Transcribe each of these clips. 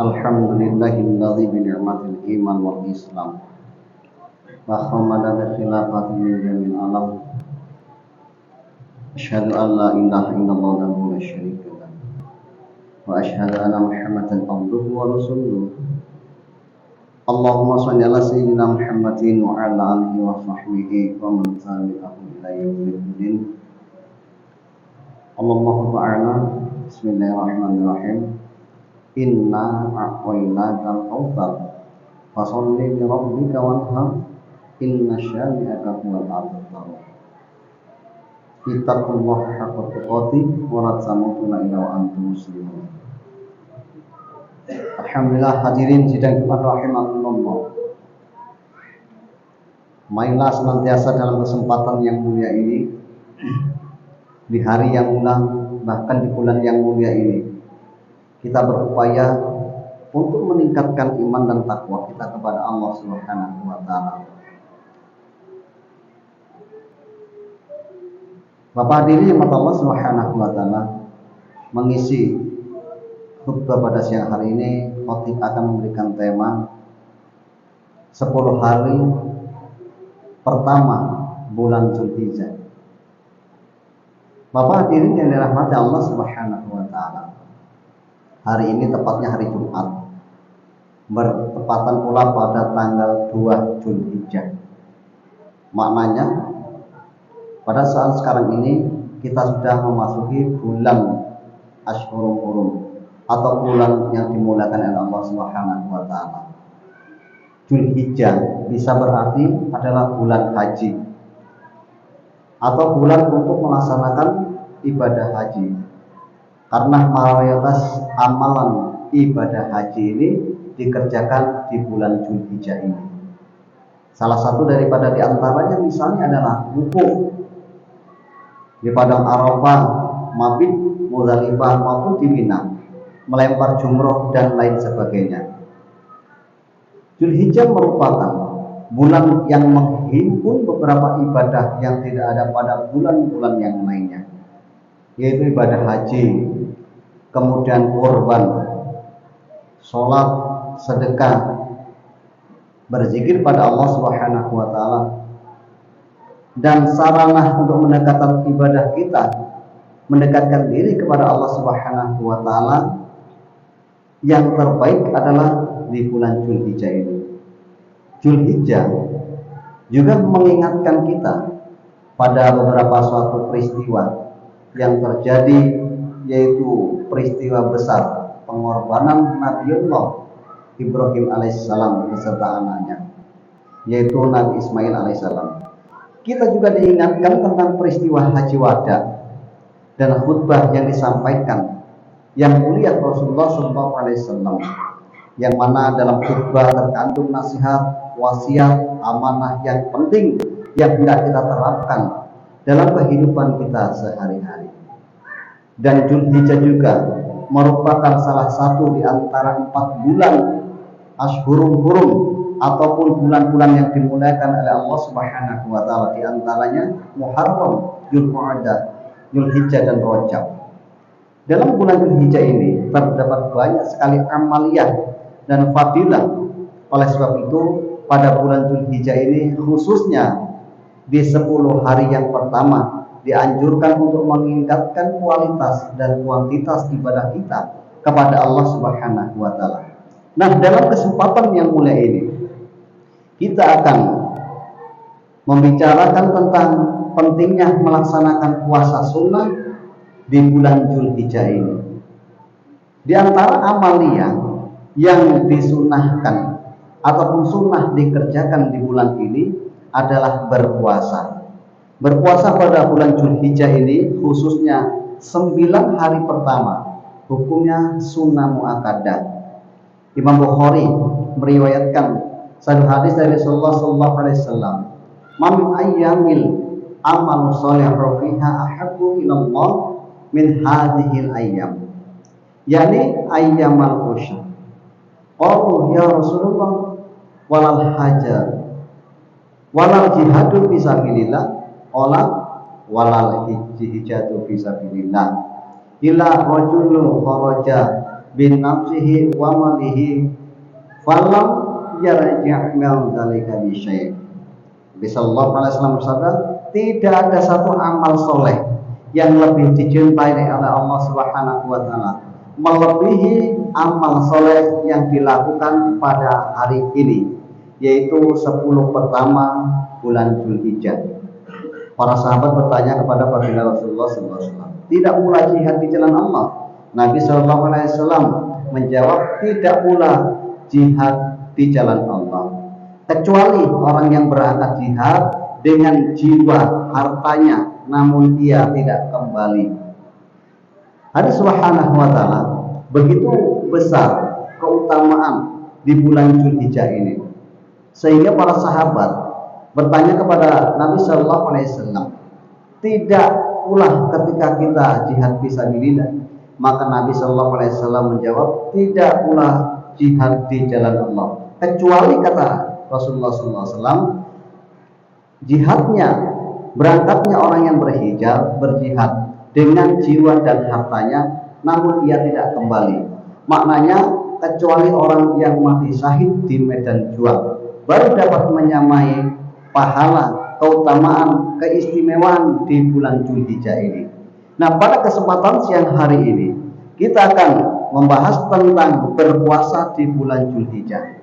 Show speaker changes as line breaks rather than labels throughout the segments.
Alhamdulillahilladzi bi ni'matil iman wal islam wa khamala bi khilafati min jamil alam. Asyhadu an la ilaha illallah wa la syarika lah. Wa asyhadu anna Muhammadan abduhu wa rasuluh. Allahumma shalli ala sayyidina Muhammadin wa ala alihi wa sahbihi wa man tabi'ahum ila yaumiddin. Allahu ta'ala. Bismillahirrahmanirrahim. Inna a'tainakal kautsar fasholli li rabbika wanhar inna syani'aka huwal abtar. Ittaqullaha haqqa tuqatih wa la tamutunna illa wa antum muslimun. Alhamdulillah, hadirin sidang Jumat rahimakumullah. Marilah senantiasa dalam kesempatan yang mulia ini, di hari yang mulia, bahkan di bulan yang mulia ini, kita berupaya untuk meningkatkan iman dan takwa kita kepada Allah Subhanahu wa taala. Bapak hadirin yang Allah Subhanahu wa taala, mengisi khutbah pada siang hari ini, khotib akan memberikan tema 10 hari pertama bulan Zulhijjah. Bapak hadirin yang dirahmati Allah Subhanahu wa taala, hari ini tepatnya hari Jumat, bertepatan pula pada tanggal 2 Zulhijjah. Maknanya pada saat sekarang ini kita sudah memasuki bulan Ashhurul Hurum atau bulan yang dimulakan oleh Allah Subhanahu wa taala. Zulhijjah bisa berarti adalah bulan haji atau bulan untuk melaksanakan ibadah haji. Karena mayoritas amalan ibadah haji ini dikerjakan di bulan Zulhijjah ini. Salah satu daripada diantaranya misalnya adalah wukuf di padang Arafah, mabit, Muzdalifah maupun di Mina, melempar jumroh dan lain sebagainya. Zulhijjah merupakan bulan yang menghimpun beberapa ibadah yang tidak ada pada bulan-bulan yang lainnya, yaitu ibadah haji, kemudian kurban, sholat, sedekah, berzikir pada Allah Subhanahu wa taala, dan sarana untuk mendekatkan ibadah kita, mendekatkan diri kepada Allah Subhanahu wa taala yang terbaik adalah di bulan Zulhijjah ini. Zulhijjah juga mengingatkan kita pada beberapa suatu peristiwa yang terjadi, yaitu peristiwa besar pengorbanan Nabiullah Ibrahim alaihissalam beserta anaknya, yaitu Nabi Ismail alaihissalam. Kita juga diingatkan tentang peristiwa Haji Wada dan khutbah yang disampaikan yang mulia Rasulullah SAW, yang mana dalam khutbah terkandung nasihat, wasiat, amanah yang penting yang hendak kita terapkan dalam kehidupan kita sehari-hari. Dan Zulhijjah juga merupakan salah satu di antara 4 bulan Ashhurul Hurum ataupun bulan-bulan yang dimuliakan oleh Allah Subhanahu wa taala, di antaranya Muharram, Dzulqa'dah, Zulhijjah dan Rajab. Dalam bulan Zulhijjah ini terdapat banyak sekali amaliyah dan fadilah. Oleh sebab itu, pada bulan Zulhijjah ini khususnya di 10 hari yang pertama dianjurkan untuk meningkatkan kualitas dan kuantitas ibadah kita kepada Allah Subhanahu wa taala. Nah, dalam kesempatan yang mulia ini kita akan membicarakan tentang pentingnya melaksanakan puasa sunnah di bulan Zulhijjah ini. Di antara amaliyah yang disunahkan ataupun sunnah dikerjakan di bulan ini adalah berpuasa. Berpuasa pada bulan Zulhijjah ini khususnya 9 hari pertama hukumnya sunnah muakkadah. Imam Bukhari meriwayatkan satu hadis dari Rasulullah SAW, "Man ayyamil amalu shalihu fiha ahabbu ilallah min hadhil ayyam." Yani ayyamal ushr. Qalu ya Rasulullah walal haja walal jihadu fisabilillah, qala walal hijjatu fisabilillah ila rajulun kharaja bin nafsihi wa malihi falam yarji' min dzalika bi syai'. Nabi sallallahu alaihi wasallam bersabda, tidak ada satu amal soleh yang lebih dicintai oleh Allah Subhanahu wa taala melebihi amal soleh yang dilakukan pada hari ini, yaitu 10 pertama bulan Dzulhijjah. Para sahabat bertanya kepada baginda Rasulullah SAW, tidak pula jihad di jalan Allah? Nabi SAW menjawab, tidak pula jihad di jalan Allah, kecuali orang yang berangkat jihad dengan jiwa hartanya, namun ia tidak kembali. Hadis Subhanahu wa ta'ala begitu besar keutamaan di bulan Dzulhijjah ini, sehingga para sahabat bertanya kepada Nabi Sallallahu Alaihi Wasallam, tidak pula ketika kita jihad fisabilillah? Maka Nabi Sallallahu Alaihi Wasallam menjawab, tidak pula jihad di jalan Allah, kecuali kata Rasulullah Sallallahu Alaihi Wasallam, jihadnya, berangkatnya orang yang berjihad dengan jiwa dan hartanya, namun ia tidak kembali. Maknanya, kecuali orang yang mati syahid di medan juang baru dapat menyamai pahala, keutamaan, keistimewaan di bulan Dzulhijjah ini. Nah, pada kesempatan siang hari ini kita akan membahas tentang berpuasa di bulan Dzulhijjah.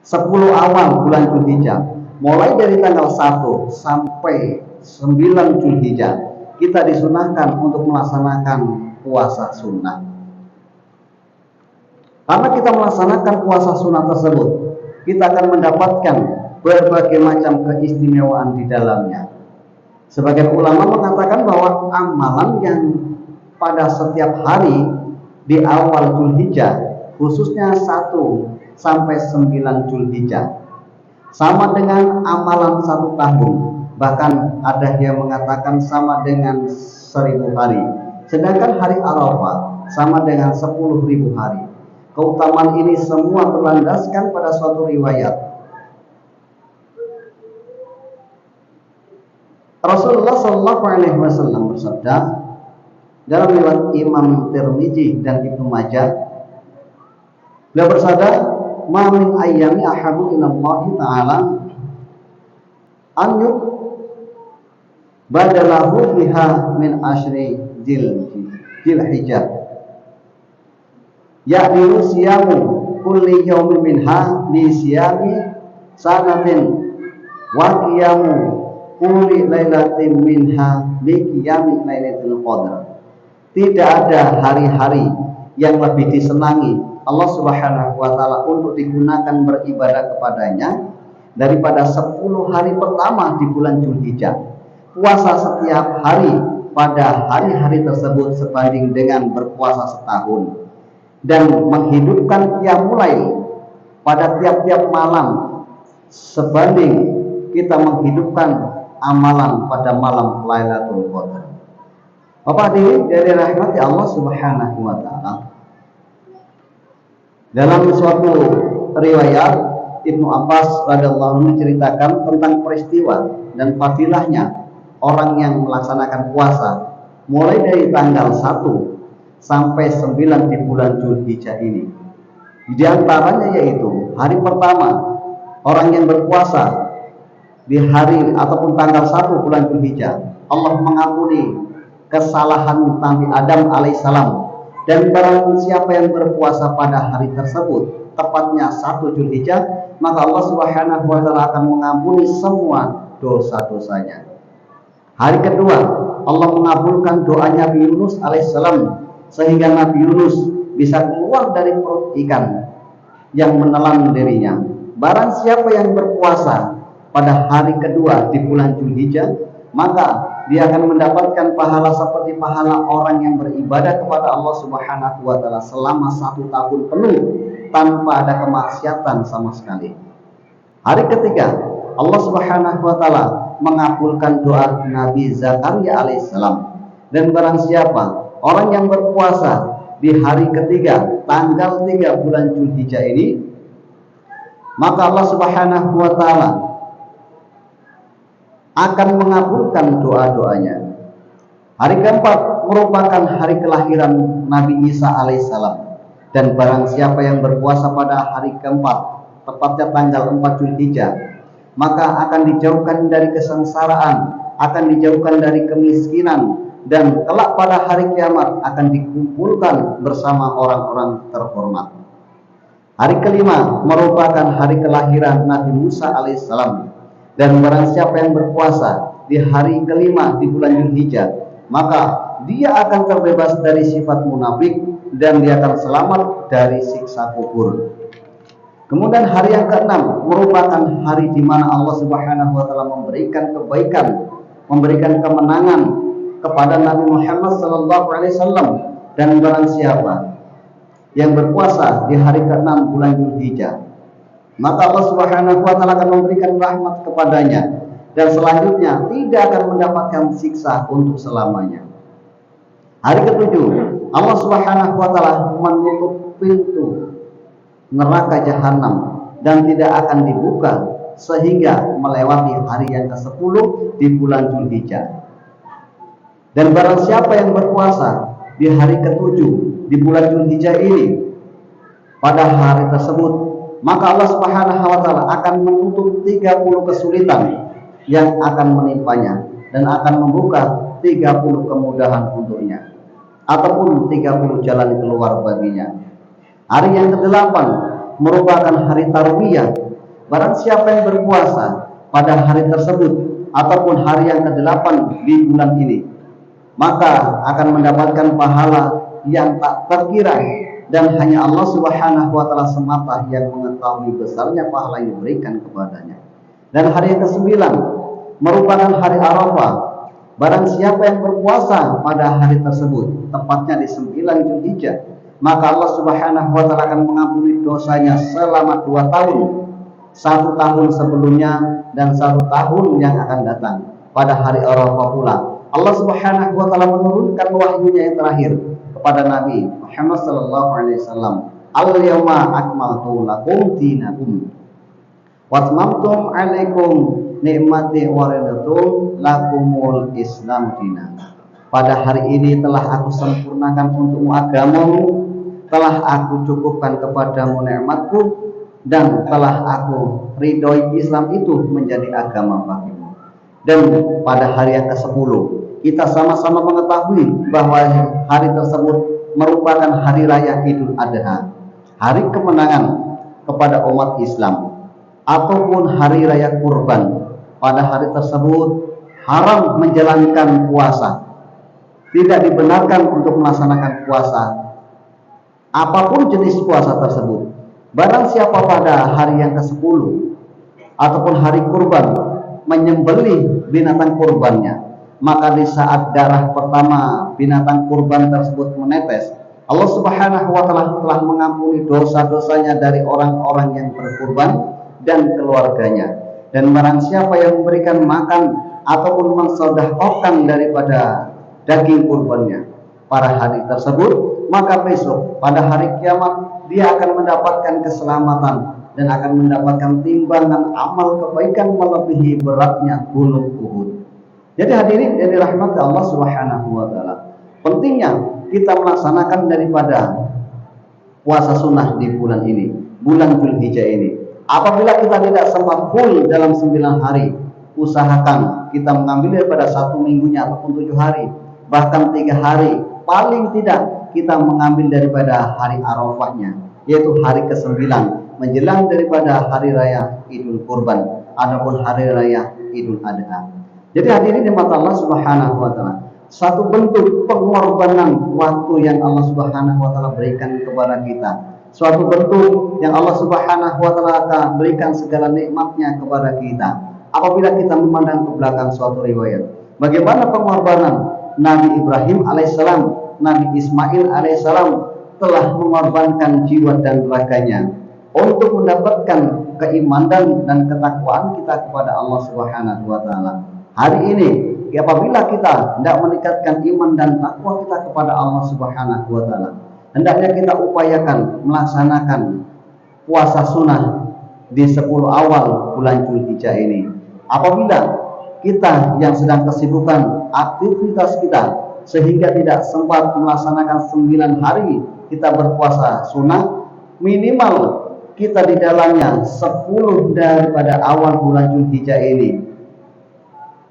10 awal bulan Dzulhijjah, mulai dari tanggal 1 sampai 9 Dzulhijjah, kita disunahkan untuk melaksanakan puasa sunnah. Karena kita melaksanakan puasa sunnah tersebut, kita akan mendapatkan berbagai macam keistimewaan di dalamnya. Sebagian ulama mengatakan bahwa amalan yang pada setiap hari di awal Dzulhijjah, khususnya 1 sampai 9 Dzulhijjah, sama dengan amalan 1 tahun. Bahkan ada yang mengatakan sama dengan 1000 hari. Sedangkan hari Arafah sama dengan 10.000 hari. Keutamaan ini semua berlandaskan pada suatu riwayat. Rasulullah Shallallahu Alaihi Wasallam bersabda dalam riwayat Imam Tirmidzi dan Ibnu Majah, beliau bersabda, "Ma min ayyami ahabu ila Allah Ta'ala an badalahu biha min ashri Dzulhijjah ya'dilu siyamu kulli yawmin minha li siyami sanatin wa qiyamu kulli lailatin minha li qiyami lailatul qadar." Tidak ada hari-hari yang lebih disenangi Allah Subhanahu wa taala untuk digunakan beribadah kepadanya daripada 10 hari pertama di bulan Dzulhijjah. Puasa setiap hari pada hari-hari tersebut sebanding dengan berpuasa setahun, dan menghidupkan qiyamul lail pada tiap-tiap malam sebanding kita menghidupkan amalan pada malam Lailatul Qadar. Bapak hadirin dari rahmati Allah Subhanahu wa taala, dalam suatu riwayat Ibnu Abbas radhiyallahu anhu menceritakan tentang peristiwa dan fadilahnya orang yang melaksanakan puasa mulai dari tanggal 1 sampai 9 di bulan Dzulhijjah ini. Di antaranya yaitu hari pertama, orang yang berpuasa di hari ataupun tanggal 1 bulan Dzulhijjah, Allah mengampuni kesalahan Nabi Adam alaihissalam. Dan barang siapa yang berpuasa pada hari tersebut, tepatnya 1 Dzulhijjah, maka Allah Subhanahu wa taala akan mengampuni semua dosa-dosanya. Hari kedua, Allah mengabulkan doanya Nabi Yunus alaihissalam, sehingga Nabi Yunus bisa keluar dari perut ikan yang menelan dirinya. Barang siapa yang berpuasa pada hari kedua di bulan Dzulhijjah, maka dia akan mendapatkan pahala seperti pahala orang yang beribadah kepada Allah Subhanahu wa taala selama 1 tahun penuh tanpa ada kemaksiatan sama sekali. Hari ketiga, Allah Subhanahu wa taala mengabulkan doa Nabi Zakaria alaihissalam. Dan barang siapa orang yang berpuasa di hari ketiga tanggal 3 bulan Dzulhijjah ini, maka Allah Subhanahu wa taala akan mengabulkan doa-doanya. Hari keempat merupakan hari kelahiran Nabi Isa alaihissalam. Dan barang siapa yang berpuasa pada hari keempat, tepatnya tanggal 4 Zulhijjah, maka akan dijauhkan dari kesengsaraan, akan dijauhkan dari kemiskinan, dan kelak pada hari kiamat akan dikumpulkan bersama orang-orang terhormat. Hari kelima merupakan hari kelahiran Nabi Musa alaihissalam, dan barang siapa yang berpuasa di hari kelima di bulan Zulhijjah, maka dia akan terbebas dari sifat munafik dan dia akan selamat dari siksa kubur. Kemudian hari yang keenam merupakan hari di mana Allah Subhanahu wa taala memberikan kebaikan, memberikan kemenangan kepada Nabi Muhammad sallallahu alaihi wasallam, dan barang siapa yang berpuasa di hari ke-6 bulan Zulhijjah, maka Allah Subhanahu wa taala akan memberikan rahmat kepadanya dan selanjutnya tidak akan mendapatkan siksa untuk selamanya. Hari ke-7, Allah Subhanahu wa taala menutup pintu neraka jahanam dan tidak akan dibuka sehingga melewati hari yang ke-10 di bulan Zulhijjah. Dan barang siapa yang berpuasa di hari ke-7 di bulan Zulhijjah ini, pada hari tersebut, maka Allah Subhanahu wa taala akan menutup 30 kesulitan yang akan menimpanya dan akan membuka 30 kemudahan untuknya, ataupun 30 jalan keluar baginya. Hari yang ke-8 merupakan hari Tarwiyah. Barang siapa yang berpuasa pada hari tersebut ataupun hari yang ke-8 di bulan ini, maka akan mendapatkan pahala yang tak terkira, dan hanya Allah Subhanahu wa taala semata yang mengetahui besarnya pahala yang diberikan kepadanya. Dan hari yang ke-9 merupakan hari Arafah. Barang siapa yang berpuasa pada hari tersebut, tepatnya di 9 Zulhijjah, maka Allah Subhanahu wa taala akan mengampuni dosanya selama 2 tahun. 1 tahun sebelumnya dan 1 tahun yang akan datang pada hari Arafah pula. Allah Subhanahu wa taala menurunkan wahyunya yang terakhir kepada Nabi Muhammad sallallahu alaihi wasallam, "Al-yauma akmaltu lakum dinakum wa atmamtu 'alaikum nikmati wa raditu lakumul Islam dinan." Pada hari ini telah aku sempurnakan untukmu agamamu, telah aku cukupkan kepadamu nikmatku, dan telah aku ridhoi Islam itu menjadi agama bagimu. Dan pada hari yang ke-10 kita sama-sama mengetahui bahwa hari tersebut merupakan hari raya Idul Adha, hari kemenangan kepada umat Islam, ataupun hari raya kurban. Pada hari tersebut haram menjalankan puasa, tidak dibenarkan untuk melaksanakan puasa apapun jenis puasa tersebut. Barang siapa pada hari yang ke-10 ataupun hari kurban menyembelih binatang kurbannya, maka di saat darah pertama binatang kurban tersebut menetes, Allah Subhanahu wa taala telah mengampuni dosa-dosanya dari orang-orang yang berkurban dan keluarganya. Dan barang siapa yang memberikan makan ataupun mensedekahkan daripada daging kurbannya pada hari tersebut, maka besok pada hari kiamat dia akan mendapatkan keselamatan dan akan mendapatkan timbangan amal kebaikan melebihi beratnya gunung Uhud. Jadi hadirin yang dirahmati Allah Subhanahu wa taala, pentingnya kita melaksanakan daripada puasa sunnah di bulan ini, bulan Zulhijjah ini. Apabila kita tidak sempat full dalam 9 hari, usahakan kita mengambil daripada 1 minggunya ataupun 7 hari, bahkan 3 hari, paling tidak kita mengambil daripada hari Arafahnya, yaitu hari ke-9 menjelang daripada hari raya Idul Kurban ataupun hari raya Idul Adha. Jadi hadirin di mata Allah Subhanahu wa taala, satu bentuk pengorbanan waktu yang Allah Subhanahu wa taala berikan kepada kita, suatu bentuk yang Allah Subhanahu wa taala berikan segala nikmatnya kepada kita. Apabila kita memandang ke belakang suatu riwayat, bagaimana pengorbanan Nabi Ibrahim alaihissalam, Nabi Ismail alaihissalam telah mengorbankan jiwa dan raganya untuk mendapatkan keimanan dan ketakwaan kita kepada Allah Subhanahu wa taala. Hari ini apabila kita tidak meningkatkan iman dan takwa kita kepada Allah Subhanahu wa taala, hendaknya kita upayakan melaksanakan puasa sunnah di 10 awal bulan Zulhijjah ini. Apabila kita yang sedang kesibukan aktivitas kita sehingga tidak sempat melaksanakan 9 hari kita berpuasa sunnah, minimal kita di dalamnya 10 daripada awal bulan Zulhijjah ini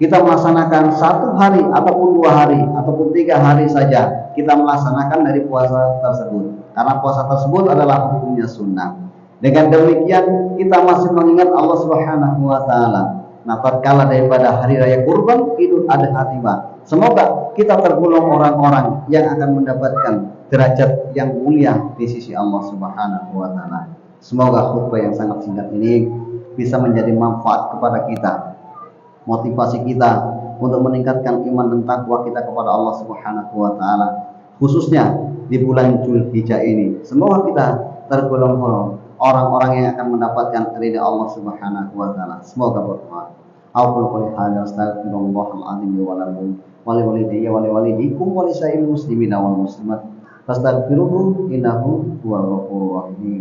kita melaksanakan 1 hari ataupun 2 hari ataupun 3 hari saja kita melaksanakan dari puasa tersebut, karena puasa tersebut adalah hukumnya sunnah. Dengan demikian kita masih mengingat Allah Subhanahu wa taala. Nah, tatkala daripada hari raya kurban Idul Adha tiba, semoga kita tergolong orang-orang yang akan mendapatkan derajat yang mulia di sisi Allah Subhanahu wa taala. Semoga khutbah yang sangat singkat ini bisa menjadi manfaat kepada kita, motivasi kita untuk meningkatkan iman dan takwa kita kepada Allah Subhanahu wa taala, khususnya di bulan Zulhijjah ini. Semoga kita tergolong orang-orang yang akan mendapatkan ridha Allah Subhanahu wa taala. Semoga bermanfaat. Aqulu qouli hadza astaghfirullahal azim wa lakum wa li walidayya wa li walidikum wa li sa'iril muslimina wal muslimat fastaghfiruhu innahu huwal ghafurur rahim.